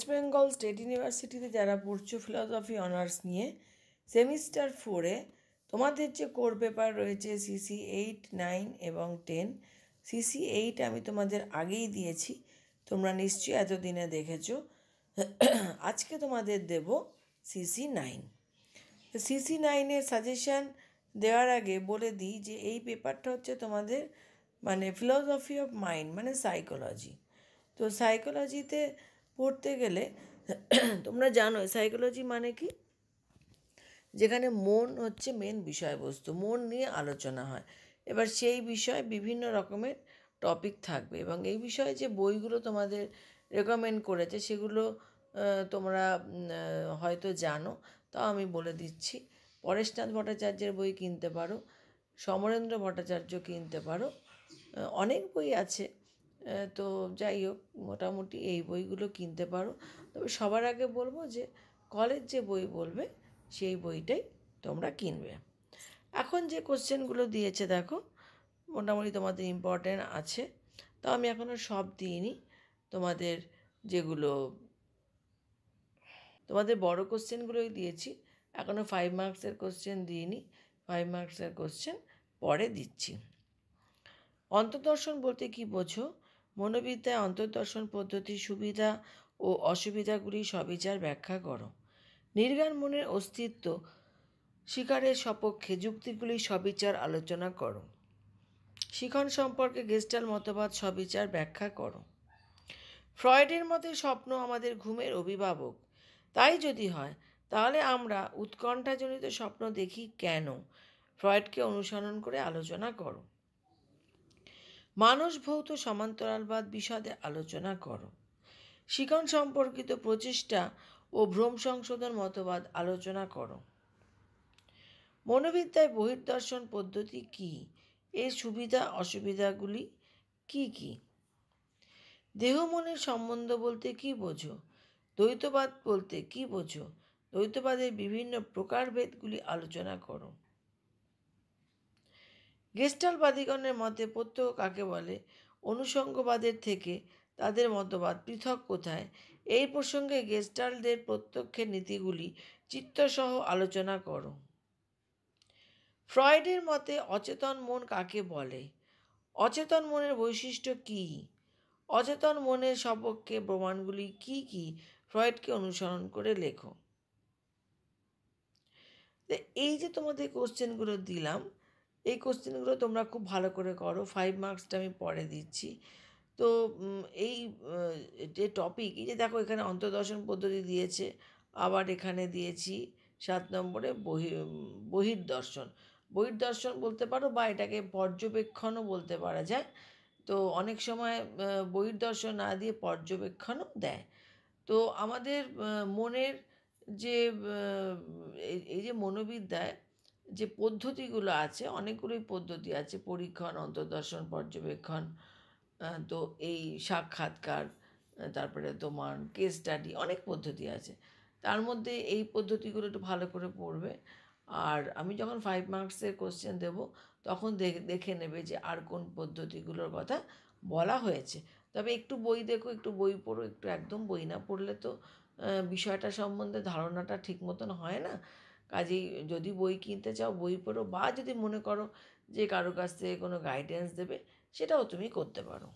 West Bengal state ইউনিভার্সিটিতে যারা পড়ছো ফিলসফি অনার্স নিয়ে সেমিস্টার 4-এ তোমাদের যে কোর পেপার রয়েছে CC 8, 9 এবং 10। CC 8 আমি তোমাদের আগেই দিয়েছি, তোমরা নিশ্চয়ই এতদিনে দেখেছো। আজকে তোমাদের দেব CC 9। CC 9-এর সাজেশান দেওয়ার আগে বলে দিই যে এই পেপারটা হচ্ছে তোমাদের মানে ফিলসফি অফ মাইন্ড, মানে সাইকোলজি। তো সাইকোলজিতে পড়তে গেলে তোমরা জানো সাইকোলজি মানে কি, যেখানে মন হচ্ছে মেন বিষয়বস্তু, মন নিয়ে আলোচনা হয়। এবার সেই বিষয়ে বিভিন্ন রকমের টপিক থাকবে এবং এই বিষয়ে যে বইগুলো তোমাদের রেকমেন্ড করেছে সেগুলো তোমরা হয়তো জানো, তাও আমি বলে দিচ্ছি। পরেশনাথ ভট্টাচার্যের বই কিনতে পারো, সমরেন্দ্র ভট্টাচার্য কিনতে পারো, অনেক বই আছে। তো যাই হোক, মোটামুটি এই বইগুলো কিনতে পারো। তবে সবার আগে বলবো যে কলেজ যে বই বলবে সেই বইটাই তোমরা কিনবে। এখন যে কোশ্চেনগুলো দিয়েছে দেখো, মোটামুটি তোমাদের ইম্পর্ট্যান্ট আছে, তো আমি এখনও সব দিইনি। তোমাদের যেগুলো তোমাদের বড় কোশ্চেনগুলোই দিয়েছি, এখনও 5 মার্কসের কোশ্চেন দিইনি। 5 মার্কসের কোশ্চেন পরে দিচ্ছি। অন্তর্দর্শন বলতে কী বোঝো? মনোবিদ্যায় অন্তর্দর্শন পদ্ধতির সুবিধা ও অসুবিধাগুলি সবিচার ব্যাখ্যা করো। নির্বাণ মনের অস্তিত্ব স্বীকারের সপক্ষে যুক্তিগুলি সবিচার আলোচনা করো। শিখন সম্পর্কে গেস্টাল মতবাদ সবিচার ব্যাখ্যা করো। ফ্রয়েডের মতে স্বপ্ন আমাদের ঘুমের অভিভাবক, তাই যদি হয় তাহলে আমরা উৎকণ্ঠাজনিত স্বপ্ন দেখি কেন? ফ্রয়েডকে অনুসরণ করে আলোচনা করো। মানুষ ভৌত সমান্তরালবাদ বিশদে আলোচনা করো। শিখন সম্পর্কিত প্রচেষ্টা ও ভ্রম সংশোধন মতবাদ আলোচনা করো। মনোবিদ্যায় বহির্দর্শন পদ্ধতি কী? এর সুবিধা অসুবিধাগুলি কি কি? দেহ মনের সম্বন্ধ বলতে কী বোঝো? দ্বৈতবাদ বলতে কী বোঝো? দ্বৈতবাদের বিভিন্ন প্রকারভেদগুলি আলোচনা করো। গেস্টালবাদীগণের মতে প্রত্যক্ষ কাকে বলে? অনুষঙ্গবাদের থেকে তাদের মতবাদ পৃথক কোথায়? এই প্রসঙ্গে গেস্টালদের প্রত্যক্ষের নীতিগুলি চিত্তসহ আলোচনা করো। ফ্রয়েডের মতে অচেতন মন কাকে বলে? অচেতন মনের বৈশিষ্ট্য কী? অচেতন মনের সপক্ষে প্রমাণগুলি কি কি? ফ্রয়েডকে অনুসরণ করে লেখো। তো এই যে তোমাদের কোশ্চেনগুলো দিলাম, এই কোশ্চেনগুলো তোমরা খুব ভালো করে করো। 5 মার্কসটা আমি পরে দিচ্ছি। তো এই যে টপিক, এই যে দেখো এখানে অন্তর্দর্শন পদ্ধতি দিয়েছে, আবার এখানে দিয়েছি 7 নম্বরে বহির্দর্শন। বহির্দর্শন বলতে পারো বা এটাকে পর্যবেক্ষণও বলতে পারা যায়। তো অনেক সময় বহির্দর্শন না দিয়ে পর্যবেক্ষণও দেয়। তো আমাদের মনের যে এই যে মনোবিদ্যায় যে পদ্ধতিগুলো আছে, অনেকগুলোই পদ্ধতি আছে, পরীক্ষণ, অন্তর্দর্শন, পর্যবেক্ষণ, তো এই সাক্ষাৎকার, তারপরে তোমার কেস স্টাডি, অনেক পদ্ধতি আছে। তার মধ্যে এই পদ্ধতিগুলো একটু ভালো করে পড়বে। আর আমি যখন 5 মার্কসের কোশ্চেন দেব তখন দেখে নেবে যে আর কোন পদ্ধতিগুলোর কথা বলা হয়েছে। তবে একটু বই দেখো, একটু বই পড়ো, একটু একদম বই না পড়লে তো বিষয়টা সম্বন্ধে ধারণাটা ঠিক মতন হয় না। কাজেই যদি বই কিনতে চাও বই পড়ো, বা যদি মনে করো যে কারো কাছ থেকে কোনো গাইডেন্স দেবে, সেটাও তুমি করতে পারো।